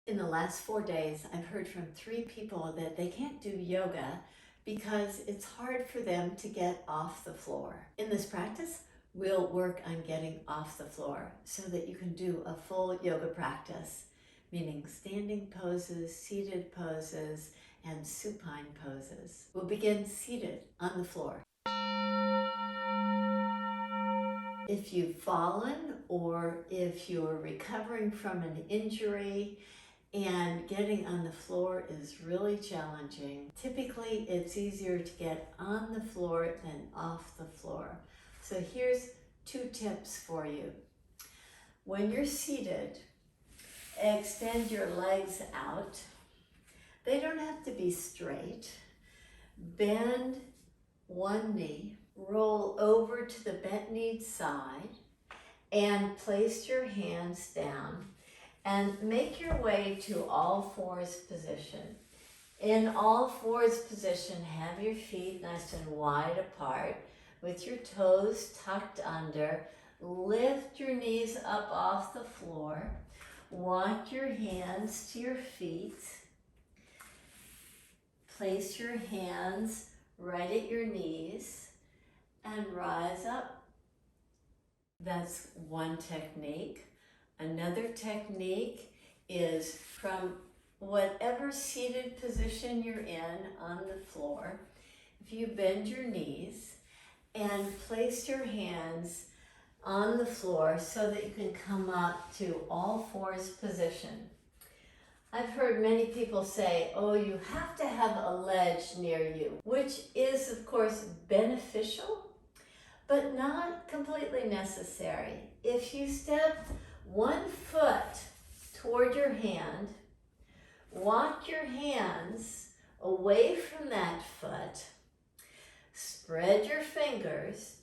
In the last 4 days, I've heard from 3 people that they can't do yoga because it's hard for them to get off the floor. In this practice, we'll work on getting off the floor so that you can do a full yoga practice, meaning standing poses, seated poses, and supine poses. We'll begin seated on the floor. If you've fallen or if you're recovering from an injury and getting on the floor is really challenging, typically it's easier to get on the floor than off the floor. So here's 2 tips for you. When you're seated, extend your legs out. They don't have to be straight. Bend one knee. Roll over to the bent-kneed side and place your hands down and make your way to all fours position. In all fours position, have your feet nice and wide apart with your toes tucked under. Lift your knees up off the floor. Walk your hands to your feet. Place your hands right at your knees and rise up. That's one technique. Another technique is from whatever seated position you're in on the floor, if you bend your knees and place your hands on the floor so that you can come up to all fours position. I've heard many people say, oh, you have to have a ledge near you, which is, of course, beneficial, but not completely necessary. If you step 1 foot toward your hand, walk your hands away from that foot, spread your fingers,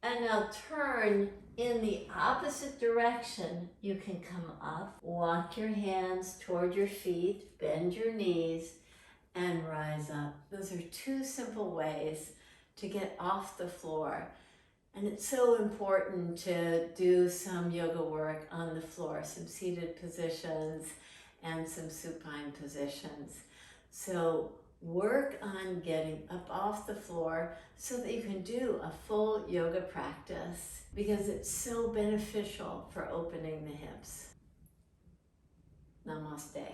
and now turn in the opposite direction. You can come up, walk your hands toward your feet, bend your knees, and rise up. Those are 2 simple ways to get off the floor. And it's so important to do some yoga work on the floor, some seated positions and some supine positions. So work on getting up off the floor so that you can do a full yoga practice because it's so beneficial for opening the hips. Namaste.